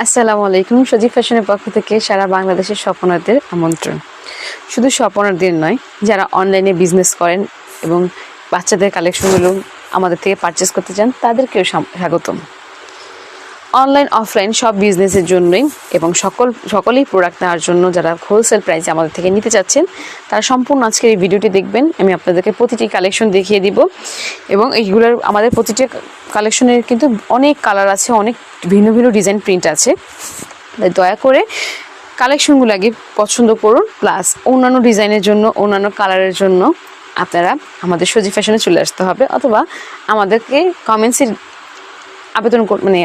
আসসালামু আলাইকুম। সজীব ফ্যাশনের পক্ষ থেকে সারা বাংলাদেশের স্বপ্নারদের আমন্ত্রণ। শুধু স্বপ্নারদের নয়, যারা অনলাইনে বিজনেস করেন এবং বাচ্চাদের কালেকশনগুলো আমাদের থেকে পারচেস করতে চান তাদেরকেও স্বাগতম। অনলাইন অফলাইন সব বিজনেসের জন্যই এবং সকলেই প্রোডাক্ট নেওয়ার জন্য যারা হোলসেল প্রাইসে আমাদের থেকে নিতে চাচ্ছেন তারা সম্পূর্ণ আজকের এই ভিডিওটি দেখবেন। আমি আপনাদেরকে প্রতিটি কালেকশন দেখিয়ে দিব এবং এইগুলোর আমাদের প্রতিটি কালেকশনের কিন্তু অনেক কালার আছে, অনেক ভিন্ন ভিন্ন ডিজাইন প্রিন্ট আছে। তাই দয়া করে কালেকশনগুলো আগে পছন্দ করুন, প্লাস অন্যান্য ডিজাইনের জন্য অন্যান্য কালারের জন্য আপনারা আমাদের সজীব ফ্যাশনে চলে আসতে হবে, অথবা আমাদেরকে কমেন্টসে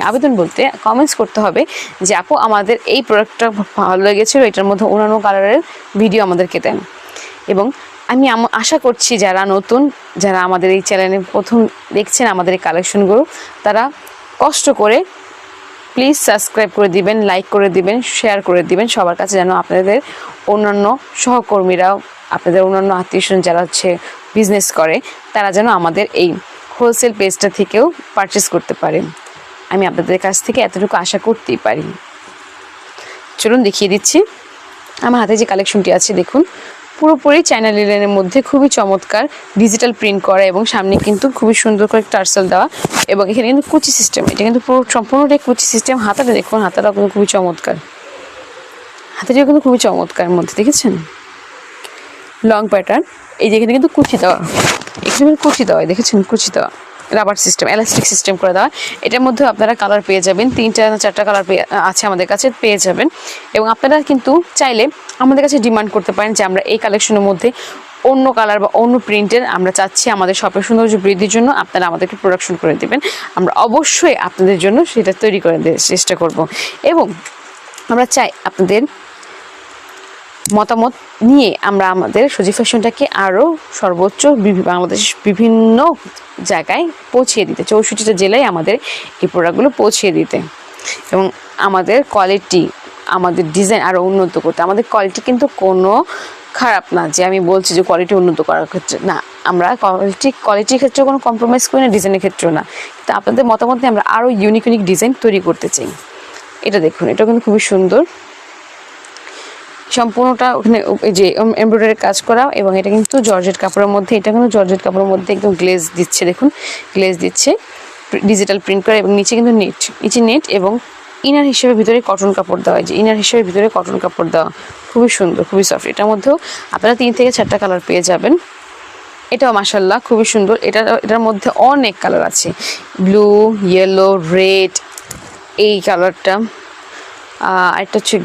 আবেদন বলতে কমেন্টস করতে হবে যে আপু আমাদের এই প্রোডাক্টটা ভালো লেগেছিল, এটার মধ্যে অন্যান্য কালারের ভিডিও আমাদেরকে দেন। এবং আমি আশা করছি যারা আমাদের এই চ্যানেলে প্রথম দেখছেন আমাদের এই কালেকশনগুলো, তারা কষ্ট করে প্লিজ সাবস্ক্রাইব করে দিবেন, লাইক করে দিবেন, শেয়ার করে দিবেন সবার কাছে, যেন আপনাদের অন্যান্য সহকর্মীরাও, আপনাদের অন্যান্য আত্মীয়স্বজন যারা বিজনেস করে, তারা যেন আমাদের এই হোলসেল পেজটা থেকেও পারচেস করতে পারে। আমি আপনাদের কাছ থেকে এতটুকু আশা করতেই পারি। চলুন দেখিয়ে দিচ্ছি আমার হাতে যে কালেকশনটি আছে। দেখুন, পুরোপুরি চায়না লিনেনের মধ্যে খুবই চমৎকার ডিজিটাল প্রিন্ট করা এবং সামনে কিন্তু খুবই সুন্দর করে টার্সেল দেওয়া, এবং এখানে কিন্তু কুচি সিস্টেম, এটা কিন্তু পুরো সম্পূর্ণটাই কুচি সিস্টেম। হাতাটা দেখুন, হাতাটাও কিন্তু খুবই চমৎকার, হাতাটিও কিন্তু খুবই চমৎকার মধ্যে, দেখেছেন লং প্যাটার্ন। এই যে এখানে কিন্তু কুচি দেওয়া, এখানে কুচি দেওয়া, দেখেছেন কুচি দেওয়া, রাবার সিস্টেম, এলাস্টিক সিস্টেম করে দেওয়া। এটার মধ্যে আপনারা কালার পেয়ে যাবেন, 3-4টা কালার আছে আমাদের কাছে, পেয়ে যাবেন। এবং আপনারা কিন্তু চাইলে আমাদের কাছে ডিমান্ড করতে পারেন যে আমরা এই কালেকশনের মধ্যে অন্য কালার বা অন্য প্রিন্টের আমরা চাচ্ছি আমাদের শপের সৌন্দর্য বৃদ্ধির জন্য, আপনারা আমাদেরকে প্রোডাকশন করে দেবেন। আমরা অবশ্যই আপনাদের জন্য সেটা তৈরি করে দেওয়ার চেষ্টা করব। এবং আমরা চাই আপনাদের মতামত নিয়ে আমরা আমাদের সজীব ফ্যাশনটাকে আরও সর্বোচ্চ বাংলাদেশের বিভিন্ন জায়গায় পৌঁছিয়ে দিতে, 64টা জেলায় আমাদের এই প্রোডাক্টগুলো পৌঁছিয়ে দিতে, এবং আমাদের কোয়ালিটি, আমাদের ডিজাইন আরও উন্নত করতে। আমাদের কোয়ালিটি কিন্তু কোনো খারাপ না যে আমি বলছি যে কোয়ালিটি উন্নত করার ক্ষেত্রে না, আমরা কোয়ালিটির ক্ষেত্রে কোনো কম্প্রোমাইজ করি না, ডিজাইনের ক্ষেত্রেও না। কিন্তু আপনাদের মতামত নিয়ে আমরা আরও ইউনিক ডিজাইন তৈরি করতে চাই। এটা দেখুন, এটা কিন্তু খুবই সুন্দর, সম্পূর্ণটা ওখানে এই যে এমব্রয়ডারি কাজ করা, এবং এটা কিন্তু জর্জেট কাপড়ের মধ্যে, এটা কিন্তু জর্জেট কাপড়ের মধ্যে একদম গ্লেজ দিচ্ছে, দেখুন গ্লেজ দিচ্ছে, ডিজিটাল প্রিন্ট করা, এবং নিচে কিন্তু নিচে নেট এবং ইনার হিসেবে ভিতরে কটন কাপড় দেওয়া, যে ইনার হিসেবে ভিতরে কটন কাপড় দেওয়া, খুবই সুন্দর, খুবই সফট। এটার মধ্যেও আপনারা 3-4টা কালার পেয়ে যাবেন। এটাও মাশাআল্লাহ খুবই সুন্দর। এটার মধ্যে অনেক কালার আছে, ব্লু, ইয়েলো, রেড, এই কালারটা, আরেকটা হচ্ছে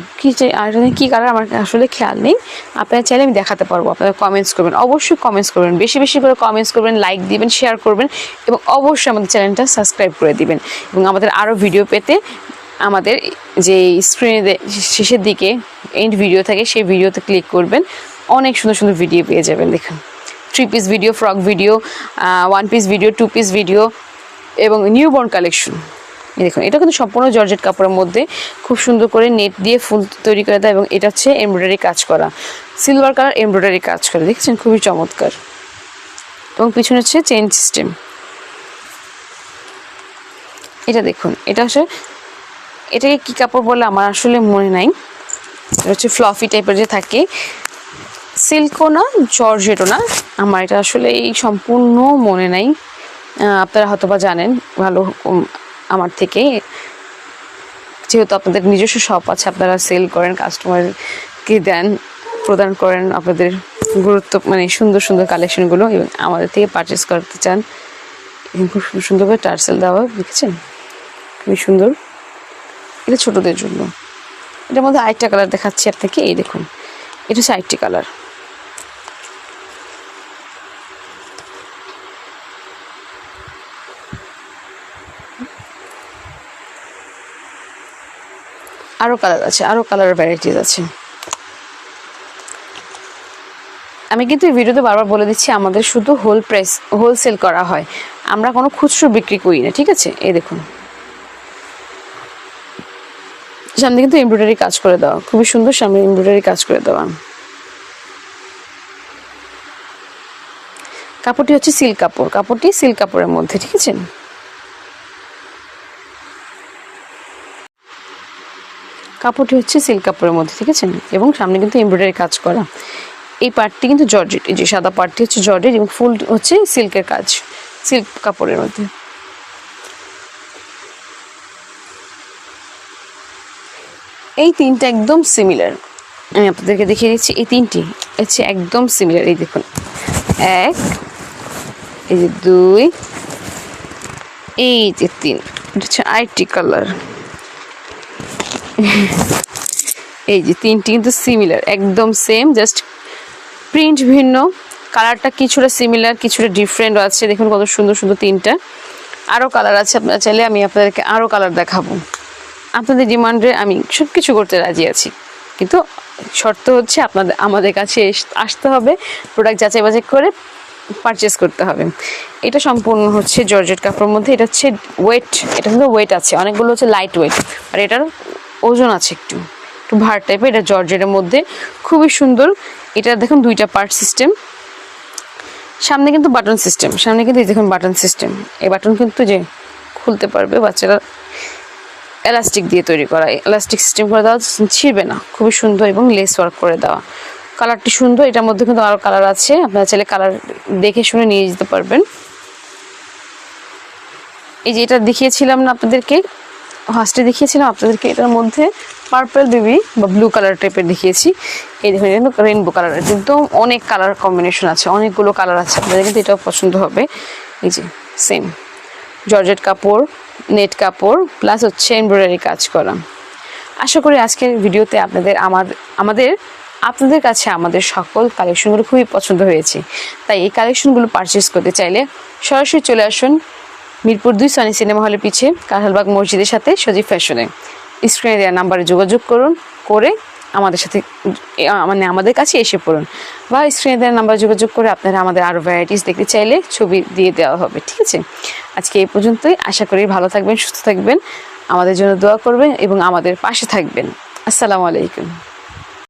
কী কালার আমার আসলে খেয়াল নেই, আপনারা চাইলে আমি দেখাতে পারবো। আপনারা কমেন্টস করবেন, অবশ্যই কমেন্টস করবেন, বেশি বেশি করে কমেন্টস করবেন, লাইক দিবেন, শেয়ার করবেন, এবং অবশ্যই আমাদের চ্যানেলটা সাবস্ক্রাইব করে দিবেন। এবং আমাদের আরও ভিডিও পেতে আমাদের যে স্ক্রিনে শেষের দিকে এন্ড ভিডিও থাকে, সেই ভিডিওতে ক্লিক করবেন, অনেক সুন্দর সুন্দর ভিডিও পেয়ে যাবেন। দেখুন, 3 piece video, frock video, 1 piece video, 2 piece video, এবং নিউবর্ন কালেকশন। দেখুন, এটা কিন্তু সম্পূর্ণ জর্জেট কাপড়ের মধ্যে খুব সুন্দর করে নেট দিয়ে ফুল তৈরি করে দেয়, এবং এটা হচ্ছে এমব্রয়ডারি কাজ করা, সিলভার কালার এমব্রয়ডারি কাজ করা, দেখছেন খুবই চমৎকার। এবং পিছনে হচ্ছে চেইন সিস্টেম। এটা দেখুন, এটাকে কী কাপড় বলে আমার আসলে মনে নাই, এটা হচ্ছে ফ্লফি টাইপের যে থাকে, সিল্কও না জর্জেটও না, আমার এটা আসলে এই সম্পূর্ণ মনে নাই, আপনারা হয়তো বা জানেন ভালো আমার থেকে, যেহেতু আপনাদের নিজস্ব শপ আছে, আপনারা সেল করেন, কাস্টমারকে প্রদান করেন আপনাদের সুন্দর সুন্দর কালেকশনগুলো, এবং আমাদের থেকে পারচেস করতে চান। খুব সুন্দর করে টার্সেল দেওয়া, দেখেছেন খুবই সুন্দর। এটা ছোটদের জন্য। এটার মধ্যে আরেকটা কালার দেখাচ্ছি আপনাকে, এই দেখুন, এটা হচ্ছে আরেকটি কালার। আরও কালার আছে, আরও কালারের ভ্যারাইটিস আছে। আমি কিন্তু এই ভিডিওতে বারবার বলে দিচ্ছি, আমাদের শুধু হোলসেল করা হয়, আমরা কোনো খুচরো বিক্রি করি না, ঠিক আছে। এই দেখুন, সামনে কিন্তু এমব্রয়ডারি কাজ করে দেওয়া, খুবই সুন্দর, সামনে এমব্রয়ডারি কাজ করে দেওয়া। কাপড়টি হচ্ছে সিল্ক কাপড়, কাপড়টি সিল্ক কাপড়ের মধ্যে, ঠিক আছে। কাপড়টি হচ্ছে সিল্ক কাপড়ের মধ্যে, ঠিক আছে, এবং সামনে কিন্তু এমব্রয়ডারি কাজ করা। এই পার্টটি কিন্তু জর্জেট, এই যে সাদা পার্টটি হচ্ছে জর্জেট এবং ফুল হচ্ছে সিল্কের কাজ, সিল্ক কাপড়ের মধ্যে। এই তিনটা একদম সিমিলার, আমি আপনাদেরকে দেখিয়ে দিচ্ছি। এই তিনটি হচ্ছে একদম সিমিলার। এই দেখুন, এক, এই যে দুই, এই যে তিন, এটা হচ্ছে আরেকটি কালার। এই যে তিনটি কিন্তু সিমিলার, একদম সেম, জাস্ট প্রিন্ট ভিন্ন, কালারটা কিছুটা সিমিলার কিছুটা ডিফারেন্ট আছে। দেখুন কত সুন্দর সুন্দর তিনটা। আরও কালার আছে, আপনারা চাইলে আমি আপনাদেরকে আরও কালার দেখাবো। আপনাদের ডিমান্ডে আমি সব কিছু করতে রাজি আছি, কিন্তু শর্ত হচ্ছে আমাদের কাছে আসতে হবে, প্রোডাক্ট যাচাই বাছাই করে পারচেস করতে হবে। এটা সম্পূর্ণ হচ্ছে জর্জেট কাপড়ের মধ্যে। এটা হচ্ছে ওয়েট, এটা কিন্তু ওয়েট আছে, অনেকগুলো হচ্ছে লাইট ওয়েট, আর এটার ওজন আছে একটু একটু ভার টাইপের। এটা জর্জেটের মধ্যে খুবই সুন্দর। এটা দেখুন দুইটা পার্ট সিস্টেম, সামনে কিন্তু বাটন সিস্টেম, সামনে কিন্তু এই দেখুন বাটন সিস্টেম। এই বাটন কিন্তু যে খুলতে পারবে, বাচ্চারা এলাস্টিক দিয়ে তৈরি করা, এলাস্টিক সিস্টেম করে দেওয়া, ছিঁড়বে না, খুবই সুন্দর এবং লেস ওয়ার্ক করে দেওয়া। কালারটি সুন্দর। এটার মধ্যে কিন্তু আরও কালার আছে, আপনারা চাইলে কালার দেখে শুনে নিয়ে যেতে পারবেন। এই যে এটা দেখিয়েছিলাম না আপনাদেরকে, ফার্স্টে দেখিয়েছিলাম আপনাদেরকে, এটার মধ্যে পার্পল বেবি বা ব্লু কালার টাইপের দেখিয়েছি। এই দেখুন এটা রেইনবো কালার, একদম অনেক কালার কম্বিনেশন আছে, অনেকগুলো কালার আছে, আপনাদের কিন্তু এটাও পছন্দ হবে। এই যে সেম জর্জেট কাপড়, নেট কাপড়, প্লাস হচ্ছে এমব্রয়ডারি কাজ করা। আশা করি আজকের ভিডিওতে আপনাদের কাছে আমাদের সকল কালেকশনগুলো খুবই পছন্দ হয়েছে। তাই এই কালেকশনগুলো পারচেস করতে চাইলে সরাসরি চলে আসুন মিরপুর 2 সানি সিনেমা হলের পিছে কাঁঠালবাগ মসজিদের সাথে সজীব ফ্যাশনে। স্ক্রিনে দেওয়া নাম্বারে যোগাযোগ করে আমাদের সাথে আমাদের কাছে এসে পড়ুন, বা স্ক্রিনে দেওয়া নাম্বারে যোগাযোগ করে আপনারা আমাদের আরও ভ্যারাইটিস দেখতে চাইলে ছবি দিয়ে দেওয়া হবে, ঠিক আছে। আজকে এই পর্যন্তই। আশা করি ভালো থাকবেন, সুস্থ থাকবেন, আমাদের জন্য দোয়া করবেন এবং আমাদের পাশে থাকবেন। আসসালামু আলাইকুম।